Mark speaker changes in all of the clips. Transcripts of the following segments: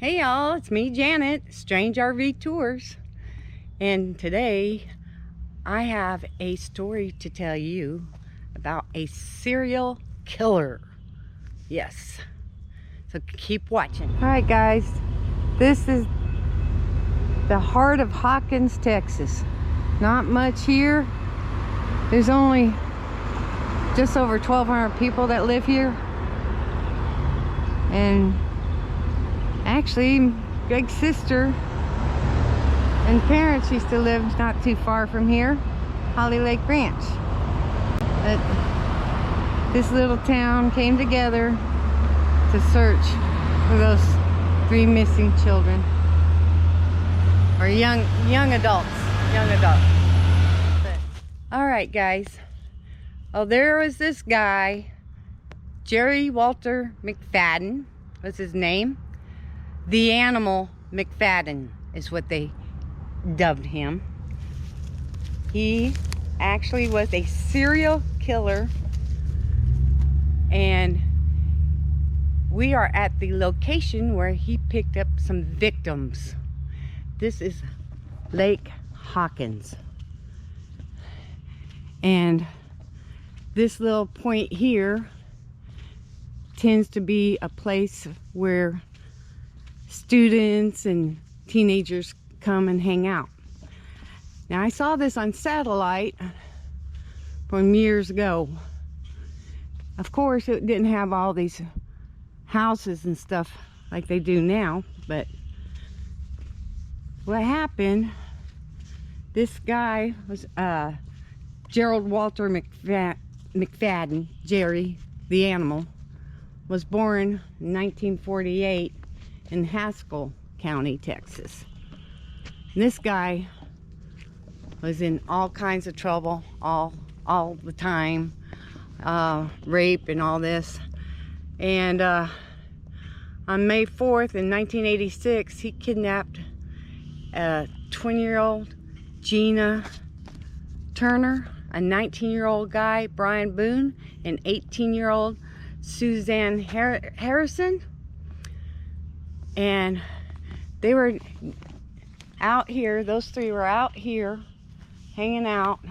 Speaker 1: Hey y'all, it's me, Janet, Strange RV Tours. And today I have a story to tell you about a serial killer. Yes, so keep watching. All right guys, this is the heart of Hawkins, Texas. Not much here. There's only just over 1,200 people that live here. And actually, Greg's sister and parents used to live not too far from here, Holly Lake Ranch. But this little town came together to search for those 3 missing children, or young adults. But, all right, guys. Oh, there was this guy, Jerry Walter McFadden was his name. The Animal McFadden is what they dubbed him. He actually was a serial killer, and we are at the location where he picked up some victims. This is Lake Hawkins, and this little point here tends to be a place where students and teenagers come and hang out. Now, I saw this on satellite from years ago. Of course, it didn't have all these houses and stuff like they do now, but what happened, this guy was Gerald Walter McFadden, Jerry the Animal, was born in 1948 in Haskell County, Texas. And this guy was in all kinds of trouble all the time, rape and all this. And on May 4th in 1986, he kidnapped a 20-year-old Gina Turner, a 19-year-old guy, Brian Boone, an 18-year-old Suzanne Harrison. And they were out here, those 3 were out here hanging out,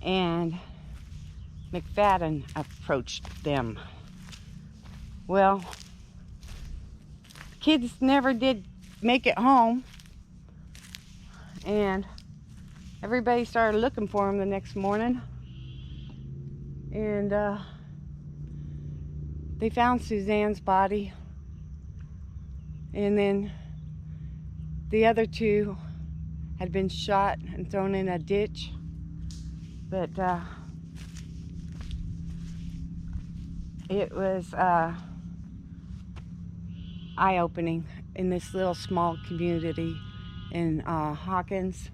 Speaker 1: and McFadden approached them. Well, the kids never did make it home, and everybody started looking for him the next morning, and they found Suzanne's body, and then the other 2 had been shot and thrown in a ditch. But it was eye-opening in this little small community in Hawkins.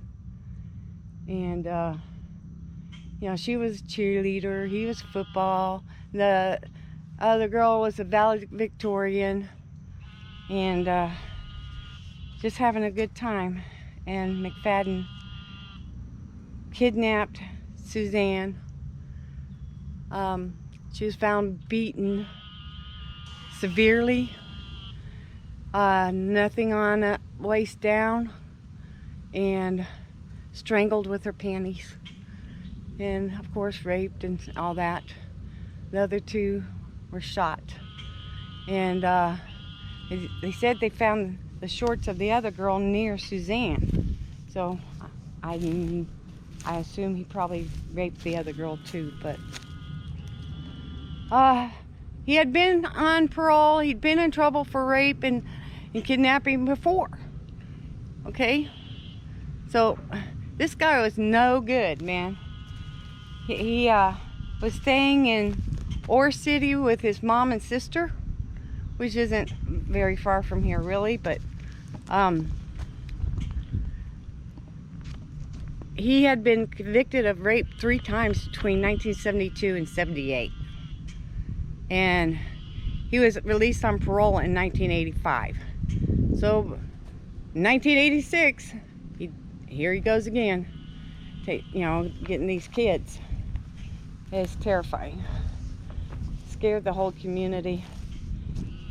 Speaker 1: And you know, she was a cheerleader, he was football, the other girl was a valedictorian, and just having a good time. And McFadden kidnapped Suzanne. She was found beaten severely, nothing on the waist down, and strangled with her panties, and of course raped and all that. The other 2 were shot, and they said they found the shorts of the other girl near Suzanne, so I assume he probably raped the other girl too. But he had been on parole, he'd been in trouble for rape and kidnapping before. Okay, so this guy was no good, man. He was staying in Ore City with his mom and sister, which isn't very far from here really, but he had been convicted of rape 3 times between 1972 and 78, and he was released on parole in 1985. So 1986, here he goes again, you know, getting these kids. It's terrifying. Scared the whole community.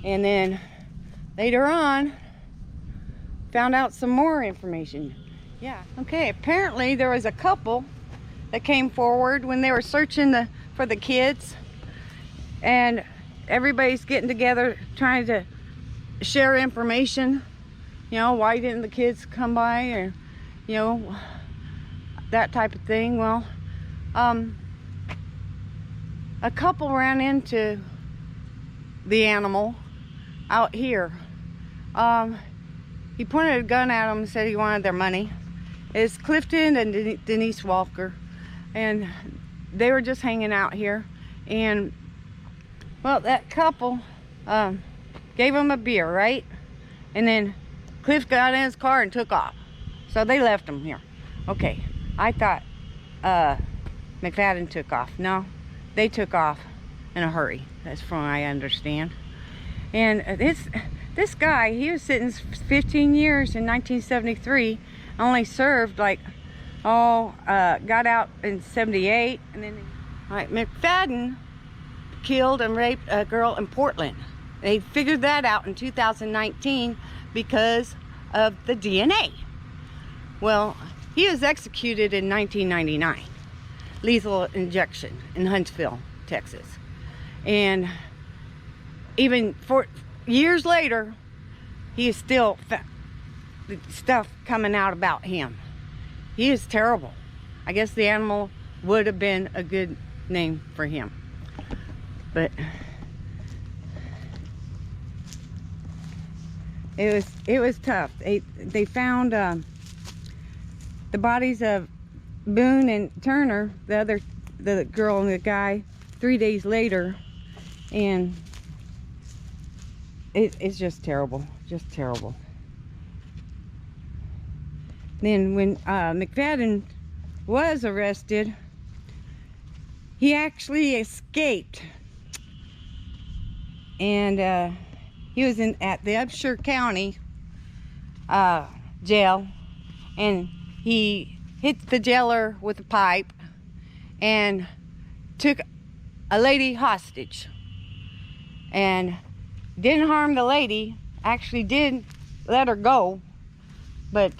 Speaker 1: And then later on, found out some more information. Yeah, okay, apparently there was a couple that came forward when they were searching for the kids, and everybody's getting together trying to share information. You know, why didn't the kids come by, or, you know, that type of thing. Well, a couple ran into the animal out here. He pointed a gun at them and said he wanted their money. It's Clifton and Denise Walker, and they were just hanging out here. And well, that couple gave him a beer, right? And then Cliff got in his car and took off. So they left him here. Okay, I thought McFadden took off. No, they took off in a hurry. That's from what I understand. And this guy, he was sentenced 15 years in 1973. Only served like, got out in 78. And then, all right, McFadden killed and raped a girl in Portland. They figured that out in 2019 because of the DNA. Well, he was executed in 1999. Lethal injection in Huntsville, Texas. And even years later, he is still stuff coming out about him. He is terrible. I guess the animal would have been a good name for him. But it was tough. They found the bodies of Boone and Turner, the girl and the guy, 3 days later, and it's just terrible, just terrible. Then when McFadden was arrested, he actually escaped, and he was at the Upshur County jail, and he hit the jailer with a pipe and took a lady hostage, and didn't harm the lady. Actually did let her go, but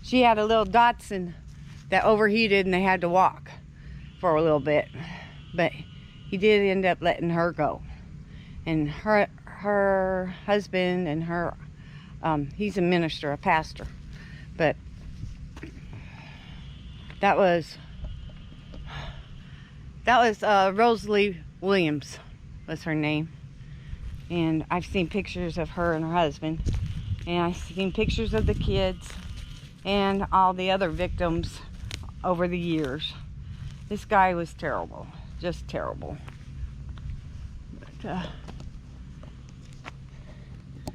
Speaker 1: she had a little Datsun that overheated and they had to walk for a little bit. But he did end up letting her go. And her husband and her, he's a minister, a pastor. But that was Rosalie Williams was her name. And I've seen pictures of her and her husband, and I've seen pictures of the kids and all the other victims over the years. This guy was terrible, just terrible. But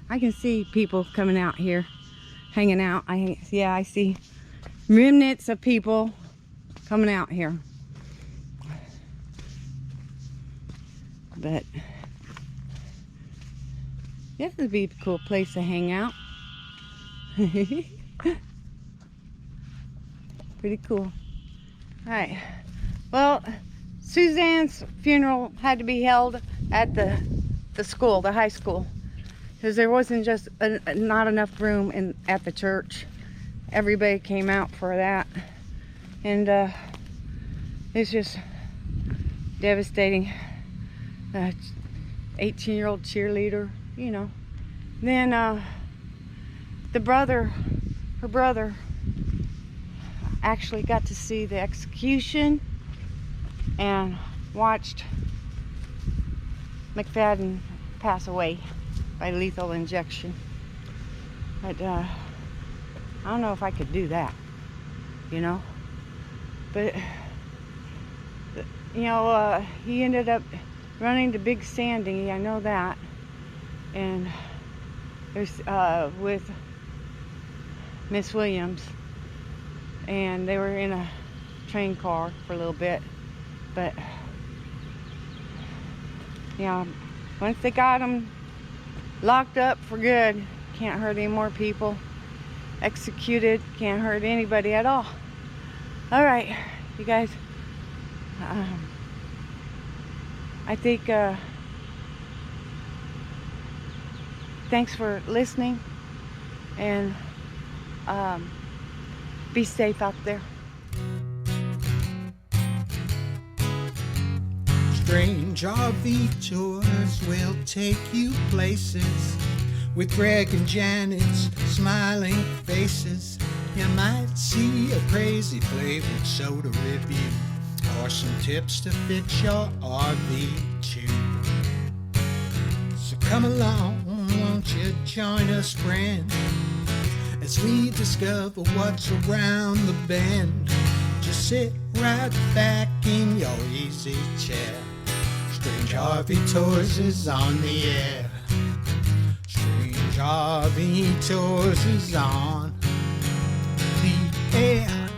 Speaker 1: I can see people coming out here, hanging out. I see remnants of people coming out here. But this would be a cool place to hang out. Pretty cool. Alright. Well, Suzanne's funeral had to be held at the school, the high school. Because there wasn't just not enough room at the church. Everybody came out for that. And it's just devastating. 18-year-old cheerleader, you know. Then her brother actually got to see the execution and watched McFadden pass away by lethal injection. But I don't know if I could do that, you know. But you know, he ended up running to Big Sandy, I know that. And there's with Miss Williams, and they were in a train car for a little bit. But yeah, once they got him locked up for good, can't hurt any more people. Executed, can't hurt anybody at all. All right, you guys, I think thanks for listening, and be safe out there.
Speaker 2: Strange RV tours will take you places with Greg and Janet's smiling faces. You might see a crazy flavored soda review or some tips to fit your RV too. So come along, won't you join us, friend, as we discover what's around the bend. Just sit right back in your easy chair. Strange RV Tours is on the air. Strange RV Tours is on the air.